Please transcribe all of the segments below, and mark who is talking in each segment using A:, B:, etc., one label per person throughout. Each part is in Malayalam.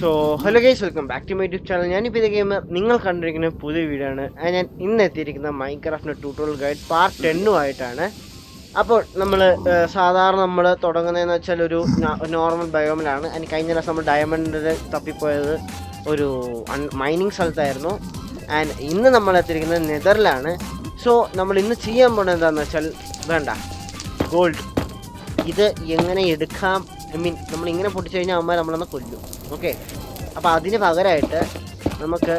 A: So hello guys, welcome back to my YouTube channel. ഞാനിപ്പോൾ ഇത് ഗെയിം നിങ്ങൾ കണ്ടിരിക്കുന്ന പുതിയ വീഡിയോ ആണ്. ഞാൻ ഇന്ന് എത്തിയിരിക്കുന്ന മൈൻക്രാഫ്റ്റിൻ്റെ ട്യൂട്ടോറിയൽ ഗൈഡ് പാർട്ട് 10 ആയിട്ടാണ്. അപ്പോൾ നമ്മൾ സാധാരണ നമ്മൾ തുടങ്ങുന്നതെന്ന് വെച്ചാൽ ഒരു നോർമൽ ബയോമിലാണ്. അതിന് കഴിഞ്ഞ ദിവസം നമ്മൾ ഡയമണ്ടിൽ തപ്പിപ്പോയത് ഒരു മൈനിങ് സ്ഥലത്തായിരുന്നു. ആൻഡ് ഇന്ന് നമ്മൾ എത്തിയിരിക്കുന്നത് നെതറിലാണ്. സോ നമ്മൾ ഇന്ന് ചെയ്യാൻ പോകുന്നത് എന്താണെന്ന് വെച്ചാൽ, വേണ്ട ഗോൾഡ് ഇത് എങ്ങനെ എടുക്കാം, ഐ മീൻ നമ്മൾ ഇങ്ങനെ പൊട്ടിച്ചു കഴിഞ്ഞാൽ അമ്മ നമ്മളൊന്ന് കൊല്ലും. ഓക്കെ, അപ്പോൾ അതിന് പകരമായിട്ട് നമുക്ക്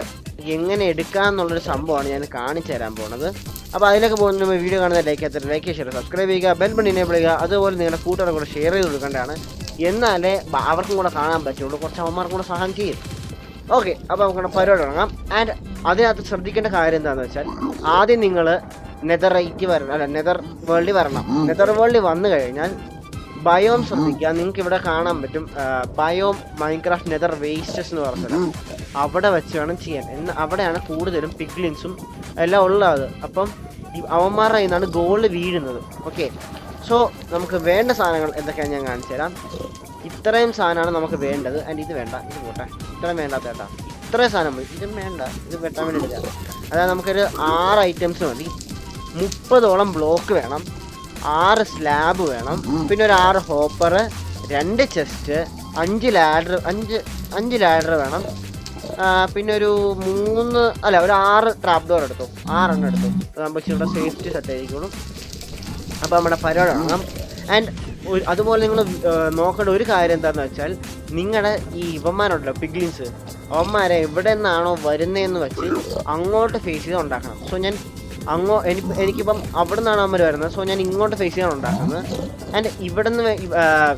A: എങ്ങനെ എടുക്കാം എന്നുള്ളൊരു സംഭവമാണ് ഞാൻ കാണിച്ചു തരാൻ പോകുന്നത്. അപ്പോൾ അതിലേക്ക് പോകുന്ന വീഡിയോ കാണുന്ന ലൈക്ക് ഷെയർ സബ്സ്ക്രൈബ് ചെയ്യുക, ബെൽ ബട്ടൺ എനേബിൾ ചെയ്യുക. അതുപോലെ നിങ്ങളുടെ കൂട്ടുകാരെ കൂടെ ഷെയർ ചെയ്ത് കൊടുക്കേണ്ടതാണ്. എന്നാലേ അവർക്കും കൂടെ കാണാൻ പറ്റുള്ളൂ, കുറച്ച് അവന്മാർക്കും കൂടെ സഹായം ചെയ്യും. ഓക്കെ, അപ്പോൾ നമുക്ക് പരിപാടി തുടങ്ങാം. ആൻഡ് അതിനകത്ത് ശ്രദ്ധിക്കേണ്ട കാര്യം എന്താണെന്ന് വെച്ചാൽ, ആദ്യം നിങ്ങൾ നെതർ വേൾഡിൽ വരണം. നെതർ വേൾഡിൽ വന്നു കഴിഞ്ഞാൽ ബയോം ശ്രദ്ധിക്കുക. നിങ്ങൾക്ക് ഇവിടെ കാണാൻ പറ്റും ബയോം മൈൻക്രാഫ്റ്റ് നെതർ വേസ്റ്റസ് എന്ന് പറഞ്ഞത്. അവിടെ വെച്ച് വേണം ചെയ്യാൻ. അവിടെയാണ് കൂടുതലും പിഗ്ലിൻസും എല്ലാം ഉള്ളത്. അപ്പം അവന്മാരുടെ കയ്യിൽ നിന്നാണ് ഗോൾഡ് വീഴുന്നത്. ഓക്കെ, സോ നമുക്ക് വേണ്ട സാധനങ്ങൾ എന്തൊക്കെയാണ് ഞാൻ കാണിച്ചു തരാം. ഇത്രയും സാധനമാണ് നമുക്ക് വേണ്ടത്. ആൻഡ് ഇത് വേണ്ട, ഇത് പോട്ടെ, ഇത്രയും വേണ്ടാത്ത കേട്ടോ. ഇത്രയും സാധനം മതി, ഇതും വേണ്ട, ഇത് വെട്ടാൻ വേണ്ടി എടുക്കാം. അതായത് നമുക്കൊരു 6 ഐറ്റംസ് മതി. 30ഓളം ബ്ലോക്ക് വേണം, 6 സ്ലാബ് വേണം, പിന്നെ ഒരു 6 ഹോപ്പർ, 2 ചെസ്റ്റ്, 5 ലാഡർ വേണം, പിന്നെ ഒരു 6 ട്രാപ്പ് ഡോർ എടുത്തു, 6 എണ്ണം എടുത്തു. നമുക്ക് ഇവിടെ സേഫ്റ്റി സെറ്റ് ആയിരിക്കണം. അപ്പോൾ നമ്മുടെ പരിപാടി കാണാം. ആൻഡ് അതുപോലെ നിങ്ങൾ നോക്കേണ്ട ഒരു കാര്യം എന്താണെന്ന് വെച്ചാൽ, നിങ്ങളുടെ ഈ ഇവന്മാരുണ്ടല്ലോ പിഗ്ലിൻസ്, അവന്മാരെ എവിടെ നിന്നാണോ വരുന്നതെന്ന് വെച്ച് അങ്ങോട്ട് ഫേസ് ചെയ്ത് ഉണ്ടാക്കണം. സോ ഞാൻ എനിക്കിപ്പം അവിടെ നിന്നാണ് അവന്മാർ വരുന്നത്. സോ ഞാൻ ഇങ്ങോട്ട് ഫേസ് ചെയ്താണ് ഉണ്ടാക്കുന്നത്. ആൻഡ് ഇവിടെ നിന്ന്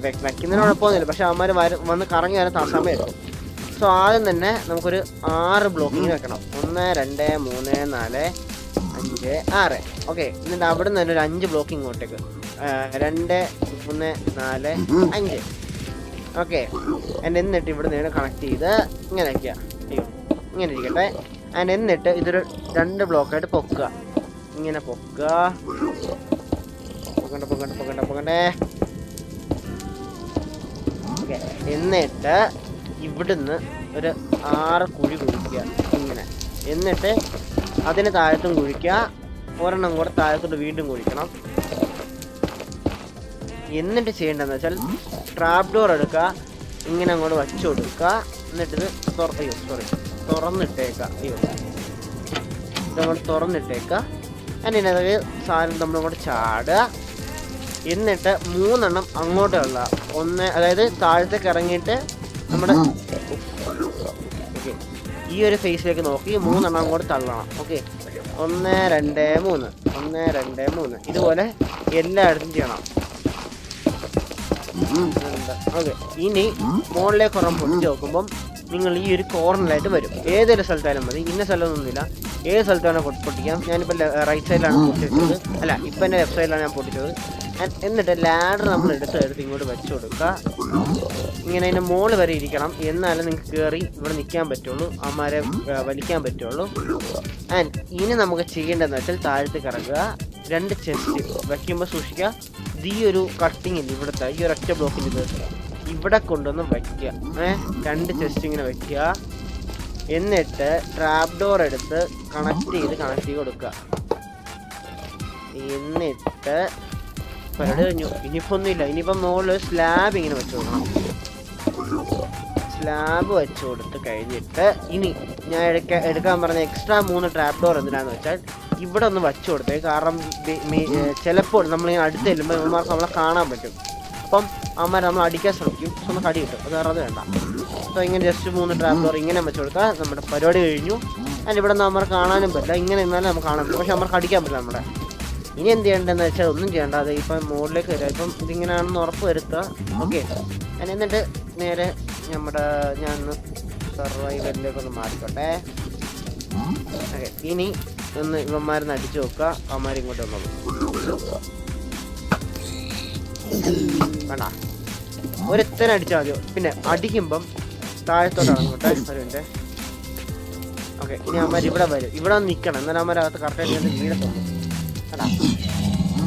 A: വെക്കുന്നതിന് കുഴപ്പമൊന്നുമില്ല, പക്ഷെ അവന്മാർ വന്ന് കറങ്ങി വരാൻ സമയം എടുക്കും. സോ ആദ്യം തന്നെ നമുക്കൊരു 6 ബ്ലോക്കിങ് വെക്കണം. 1 2 3 4 5 6. ഓക്കെ, എന്നിട്ട് അവിടെ നിന്ന് തന്നെ ഒരു 5 ബ്ലോക്ക് ഇങ്ങോട്ടേക്ക്, 2 3 4 5. ഓക്കെ, എന്നിട്ട് ഇവിടെ നിന്ന് കണക്ട് ചെയ്ത് ഇങ്ങനെ വയ്ക്കുക. ഇങ്ങനെ ഇരിക്കട്ടെ. ആൻഡ് എന്നിട്ട് ഇതൊരു 2 ബ്ലോക്കായിട്ട് പൊക്കുക. ഇങ്ങനെ പൊക്കണ്ടേ. ഓക്കെ, എന്നിട്ട് ഇവിടുന്ന് ഒരു 6 കുഴി കുഴിക്കുക ഇങ്ങനെ. എന്നിട്ട് അതിന് താഴത്തും കുഴിക്കുക, ഒരെണ്ണം കൂടെ താഴത്തോട്ട് വീണ്ടും കുഴിക്കണം. എന്നിട്ട് ചെയ്യേണ്ടതെന്ന് വെച്ചാൽ, ട്രാപ്പ് ഡോർ എടുക്കുക, ഇങ്ങനെ അങ്ങോട്ട് വച്ചു കൊടുക്കുക. എന്നിട്ടിത് തുറന്നിട്ടേക്കുക. ഇതങ്ങോട്ട് തുറന്നിട്ടേക്കുക. അതിനകത്ത് സാധനം നമ്മളിങ്ങോട്ട് ചാടുക. എന്നിട്ട് 3 എണ്ണം അങ്ങോട്ടുള്ള അതായത് താഴത്തേക്ക് ഇറങ്ങിയിട്ട് നമ്മുടെ ഈ ഒരു ഫേസിലേക്ക് നോക്കി 3 എണ്ണം അങ്ങോട്ട് തള്ളണം. ഓക്കെ, 1 2 3 1 2 3 ഇതുപോലെ എല്ലായിടത്തും ചെയ്യണം. ഓക്കെ, ഇനി മുകളിലേക്ക് ഒരെണ്ണം പൊട്ടിച്ച് നോക്കുമ്പം നിങ്ങൾ ഈ ഒരു കോർണറിലായിട്ട് വരും. ഏതൊരു സ്ഥലത്തായാലും മതി, ഇന്ന സ്ഥലമൊന്നുമില്ല, ഏത് സ്ഥലത്താണ് പൊട്ടിക്കാം. ഞാനിപ്പോൾ റൈറ്റ് സൈഡിലാണ് പൊട്ടിച്ചത്, അല്ല ഇപ്പം എൻ്റെ ലെഫ്റ്റ് സൈഡിലാണ് ഞാൻ പൊട്ടിച്ചത്. എന്നിട്ട് ലാഡർ നമ്മൾ എടുത്ത് ഇങ്ങോട്ട് വെച്ച് കൊടുക്കുക. ഇങ്ങനെ അതിൻ്റെ മുകളിൽ വരെ ഇരിക്കണം, എന്നാലും നിങ്ങൾക്ക് കയറി ഇവിടെ നിൽക്കാൻ പറ്റുള്ളൂ, അമ്മമാരെ വലിക്കാൻ പറ്റുള്ളൂ. ആൻഡ് ഇനി നമുക്ക് ചെയ്യേണ്ടതെന്ന് വെച്ചാൽ, താഴത്തേക്ക് ഇറങ്ങുക, 2 ചെസ്റ്റ് വയ്ക്കുമ്പോൾ സൂക്ഷിക്കുക. ഈ ഒരു കട്ടിങ് ഇല്ല, ഇവിടുത്തെ ഈ ഒരൊറ്റ ബ്ലോക്കിൽ ഇത് ഇവിടെ കൊണ്ടുവന്ന് വയ്ക്കുക. 2 ചെസ്റ്റ് ഇങ്ങനെ വയ്ക്കുക. എന്നിട്ട് ട്രാപ്പ് ഡോർ എടുത്ത് കണക്ട് ചെയ്ത് കൊടുക്കുക. എന്നിട്ട് പരിപാടി കഴിഞ്ഞു. ഇനിയിപ്പോൾ ഒന്നുമില്ല, ഇനിയിപ്പം മുകളിൽ സ്ലാബ് ഇങ്ങനെ വെച്ച് കൊടുക്കണം. സ്ലാബ് വെച്ച് കൊടുത്ത് കഴിഞ്ഞിട്ട് ഇനി ഞാൻ എടുക്കാൻ പറഞ്ഞ എക്സ്ട്രാ 3 ട്രാപ്പ് ഡോർ എന്തിനാന്ന് വെച്ചാൽ, ഇവിടെ ഒന്ന് വച്ചു കൊടുത്തേ. കാരണം ചിലപ്പോൾ നമ്മളിങ്ങനെ അടുത്ത് ചെല്ലുമ്പോൾ ഇവന്മാർക്ക് നമ്മളെ കാണാൻ പറ്റും. അപ്പം അമ്മമാർ നമ്മൾ അടിക്കാൻ ശ്രമിക്കും. സോ നമുക്ക് അടി കിട്ടും, അത് വേറെ വേണ്ട. സോ ഇങ്ങനെ ജസ്റ്റ് 3 ട്രാപ്പ് ഡോർ ഇങ്ങനെ വെച്ച് കൊടുത്താൽ നമ്മുടെ പരിപാടി കഴിഞ്ഞു. അതിന് ഇവിടെ നിന്ന് അമ്മമാർ കാണാനും പറ്റില്ല, ഇങ്ങനെ നിന്നാലും നമുക്ക് കാണാൻ പറ്റും, പക്ഷെ അമ്മർക്ക് അടിക്കാൻ പറ്റില്ല നമ്മുടെ. ഇനി എന്ത് ചെയ്യേണ്ടതെന്ന് വെച്ചാൽ, ഒന്നും ചെയ്യേണ്ട, അത് ഇപ്പം മുകളിലേക്ക് വരിക. ഇപ്പം ഇതിങ്ങനെയാണെന്ന് ഉറപ്പ് വരുത്തുക. ഓക്കെ, എന്നിട്ട് നേരെ ഞാൻ സർവൈവലിലേക്കൊന്ന് മാറിക്കോട്ടെ. ഓക്കെ, ഇനി ഒന്ന് ഇവന്മാരെന്ന് അടിച്ചു നോക്കുക. അവന്മാർ ഇങ്ങോട്ട് വന്നോളൂ. വേണ്ട, ഒരുത്തനെ അടിച്ചാൽ മതിയോ. പിന്നെ അടിക്കുമ്പം താഴത്തോട്ടാണ് ഇങ്ങോട്ടെ വരുവിൻ്റെ. ഓക്കെ, ഇനി അവന്മാർ ഇവിടെ വരും, ഇവിടെ വന്ന് നിൽക്കണം. എന്നാലും അവന്മാരകത്ത് കറക്റ്റായിട്ട് വീഴത്തുള്ളൂ. കേട്ടാ,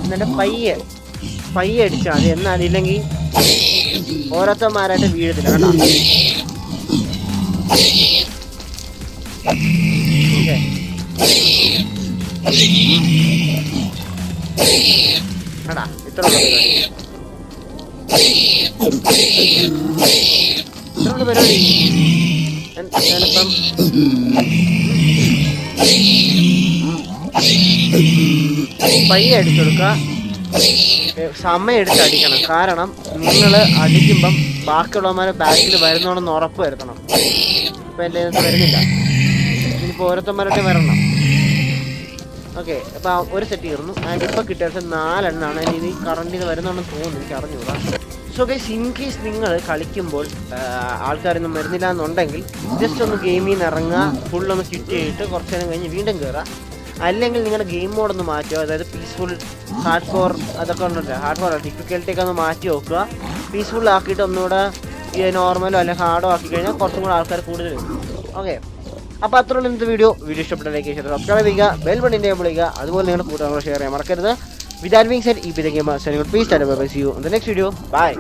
A: എന്നിട്ട് പയ്യെ അടിച്ചാൽ മതി. എന്നാലില്ലെങ്കിൽ ഓരോരുത്തന്മാരായിട്ട് വീഴത്തില്ല. കേട്ടോ, എടാ ഇത്ര പരിപാടി ഞാനിപ്പം പയ്യെ അടിച്ചു കൊടുക്കുക. സമയം എടുത്ത് അടിക്കണം. കാരണം നിങ്ങൾ അടിക്കുമ്പം ബാക്കിയുള്ളവന്മാരെ ബാക്കിൽ വരുന്നോണെന്ന് ഉറപ്പ് വരുത്തണം. ഇപ്പം എൻ്റെ വരുന്നില്ല. ഇനിയിപ്പോൾ ഓരോരുത്തന്മാരുടെ വരണം. ഓക്കെ, അപ്പോൾ ഒരു സെറ്റ് തീർന്നു. ആൻഡ് ഇപ്പോൾ കിട്ടിയ 4 എണ്ണമാണ്. ഇനി കറണ്ടിന് വരുന്നോണെന്ന് തോന്നുന്നു, എനിക്ക് അറിഞ്ഞൂടാ. സോ ഗൈസ്, ഇൻ കേസ് നിങ്ങൾ കളിക്കുമ്പോൾ ആൾക്കാരൊന്നും വരുന്നില്ല എന്നുണ്ടെങ്കിൽ ജസ്റ്റ് ഒന്ന് ഗെയിമിൽ നിന്ന് ഇറങ്ങുക, ഫുള്ളൊന്ന് ക്വിറ്റ് ചെയ്തിട്ട് കുറച്ച് നേരം കഴിഞ്ഞ് വീണ്ടും കയറുക. അല്ലെങ്കിൽ നിങ്ങളുടെ ഗെയിം മോഡൊന്ന് മാറ്റുക. അതായത് പീസ്ഫുൾ, ഹാർഡ് കോർ അതൊക്കെ ഉണ്ടല്ലോ, ഹാർഡ് കോർ ഡിഫിക്കൽട്ടിയൊക്കെ ഒന്ന് മാറ്റി നോക്കുക. പീസ്ഫുൾ ആക്കിയിട്ട് ഒന്നുകൂടെ നോർമലോ അല്ലെങ്കിൽ ഹാർഡോ ആക്കി കഴിഞ്ഞാൽ കുറച്ചും കൂടെ ആൾക്കാർ കൂടുതൽ വരും. ഓക്കെ, അപ്പോൾ അത്രയുള്ള ഇന്നത്തെ വീഡിയോ ഇഷ്ടപ്പെട്ട ലൈക്ക് ചെയ്തിട്ട് സബ്സ്ക്രൈബ് ചെയ്യുക, ബെൽ ബട്ടൺ വിളിക്കുക. അതുപോലെ നിങ്ങളുടെ കൂട്ടുകാരോട് ഷെയർ ചെയ്യാൻ മറക്കരുത്. With that being said, please stand up. See you in the next video. Bye.